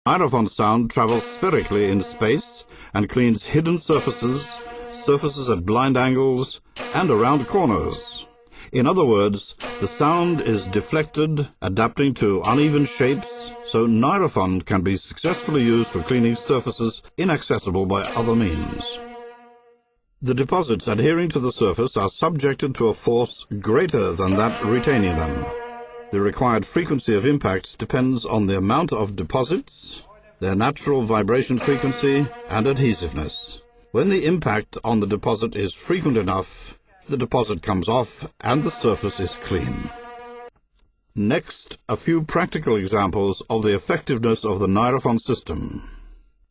Nyrophon sound travels spherically in space and cleans hidden surfaces, surfaces at blind angles, and around corners. In other words, the sound is deflected, adapting to uneven shapes, so Nyrophon can be successfully used for cleaning surfaces inaccessible by other means. The deposits adhering to the surface are subjected to a force greater than that retaining them. The required frequency of impacts depends on the amount of deposits, their natural vibration frequency, and adhesiveness. When the impact on the deposit is frequent enough, the deposit comes off and the surface is clean. Next, a few practical examples of the effectiveness of the Nyrophon system.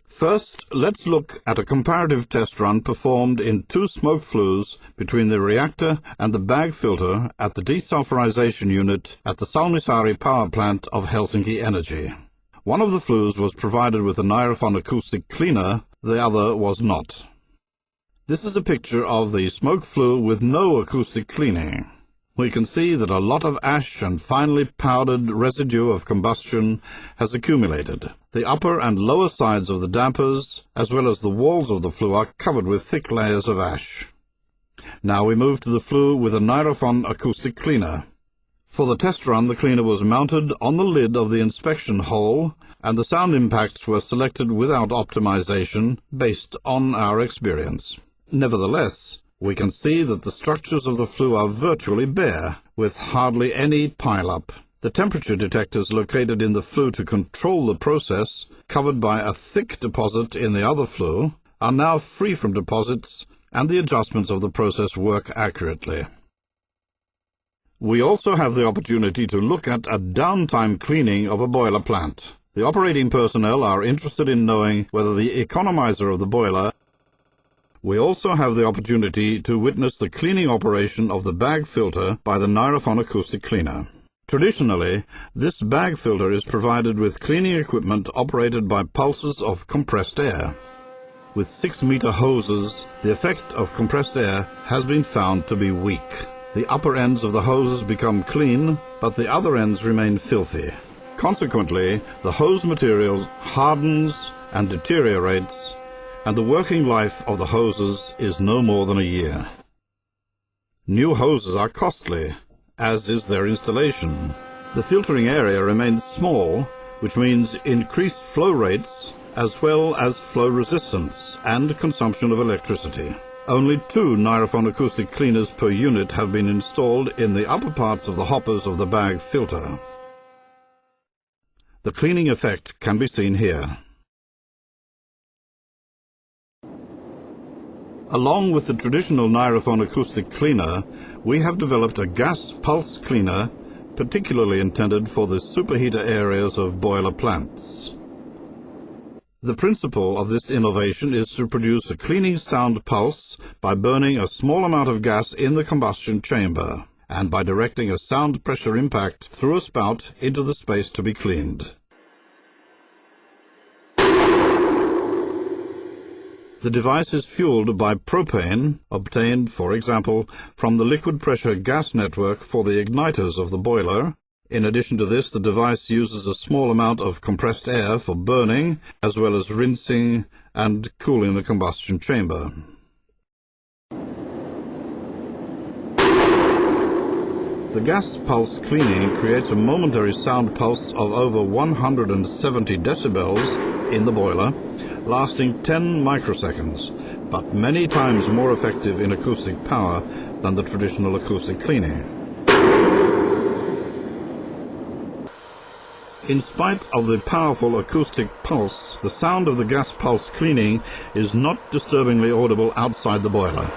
First, let's look at a comparative test run performed in 2 smoke flues between the reactor and the bag filter at the desulfurization unit at the Salmisaari power plant of Helsinki Energy. One of the flues was provided with a Nyrophon acoustic cleaner, the other was not. This is a picture of the smoke flue with no acoustic cleaning. We can see that a lot of ash and finely powdered residue of combustion has accumulated. The upper and lower sides of the dampers, as well as the walls of the flue, are covered with thick layers of ash. Now we move to the flue with a Nyrophon acoustic cleaner. For the test run, the cleaner was mounted on the lid of the inspection hole, and the sound impacts were selected without optimization based on our experience. Nevertheless, we can see that the structures of the flue are virtually bare, with hardly any pile-up. The temperature detectors located in the flue to control the process, covered by a thick deposit in the other flue, are now free from deposits, and the adjustments of the process work accurately. We also have the opportunity to look at a downtime cleaning of a boiler plant. The operating personnel are interested in knowing whether the economizer of the boiler. We also have the opportunity to witness the cleaning operation of the bag filter by the Nyrophon acoustic cleaner. Traditionally, this bag filter is provided with cleaning equipment operated by pulses of compressed air. With 6-meter hoses, the effect of compressed air has been found to be weak. The upper ends of the hoses become clean, but the other ends remain filthy. Consequently, the hose material hardens and deteriorates, and the working life of the hoses is no more than a year. New hoses are costly, as is their installation. The filtering area remains small, which means increased flow rates as well as flow resistance and consumption of electricity. Only 2 Nyrophon acoustic cleaners per unit have been installed in the upper parts of the hoppers of the bag filter. The cleaning effect can be seen here. Along with the traditional Nyrophon acoustic cleaner, we have developed a gas pulse cleaner particularly intended for the superheater areas of boiler plants. The principle of this innovation is to produce a cleaning sound pulse by burning a small amount of gas in the combustion chamber, and by directing a sound pressure impact through a spout into the space to be cleaned. The device is fueled by propane, obtained, for example, from the liquid pressure gas network for the igniters of the boiler. In addition to this, the device uses a small amount of compressed air for burning, as well as rinsing and cooling the combustion chamber. The gas pulse cleaning creates a momentary sound pulse of over 170 decibels in the boiler, lasting 10 microseconds, but many times more effective in acoustic power than the traditional acoustic cleaning. In spite of the powerful acoustic pulse, the sound of the gas pulse cleaning is not disturbingly audible outside the boiler.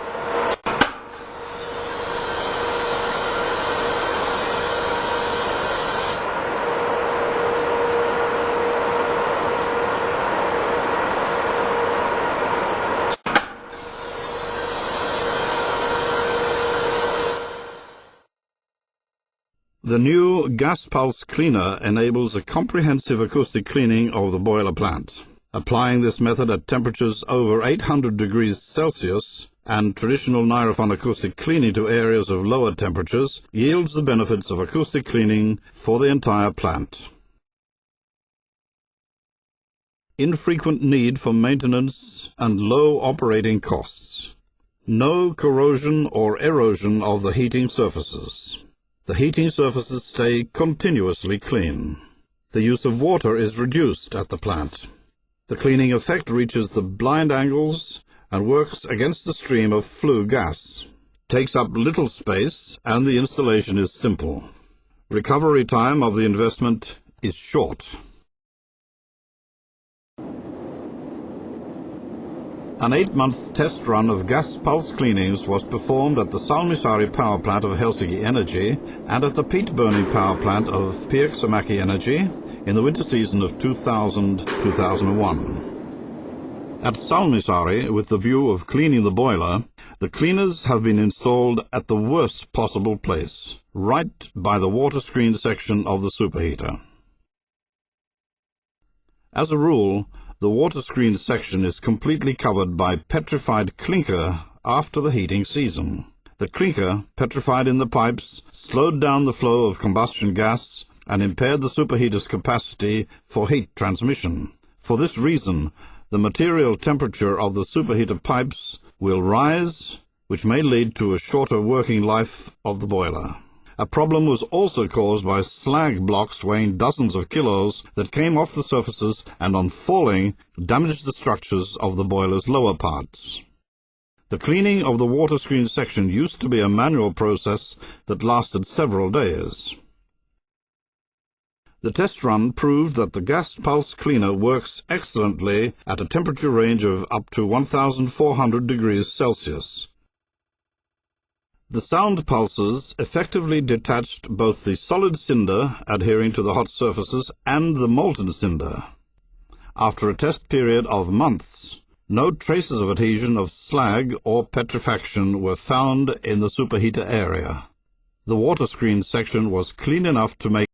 The new gas pulse cleaner enables a comprehensive acoustic cleaning of the boiler plant. Applying this method at temperatures over 800 degrees Celsius and traditional Nyrophon acoustic cleaning to areas of lower temperatures yields the benefits of acoustic cleaning for the entire plant. infrequent need for maintenance, and low operating costs. No corrosion or erosion of the heating surfaces. The heating surfaces stay continuously clean. The use of water is reduced at the plant. The cleaning effect reaches the blind angles and works against the stream of flue gas. Takes up little space and the installation is simple. Recovery time of the investment is short. An 8-month test run of gas pulse cleanings was performed at the Salmisaari power plant of Helsinki Energy and at the peat-burning power plant of Pieksämäki Energy in the winter season of 2000-2001. At Salmisaari, with the view of cleaning the boiler, the cleaners have been installed at the worst possible place, right by the water screen section of the superheater. As a rule, the water screen section is completely covered by petrified clinker after the heating season. The clinker, petrified in the pipes, slowed down the flow of combustion gas and impaired the superheater's capacity for heat transmission. For this reason, the material temperature of the superheater pipes will rise, which may lead to a shorter working life of the boiler. A problem was also caused by slag blocks weighing dozens of kilos that came off the surfaces and on falling damaged the structures of the boiler's lower parts. The cleaning of the water screen section used to be a manual process that lasted several days. The test run proved that the gas pulse cleaner works excellently at a temperature range of up to 1400 degrees Celsius. The sound pulses effectively detached both the solid cinder adhering to the hot surfaces and the molten cinder. After a test period of months, no traces of adhesion of slag or petrifaction were found in the superheater area. The water screen section was clean enough to make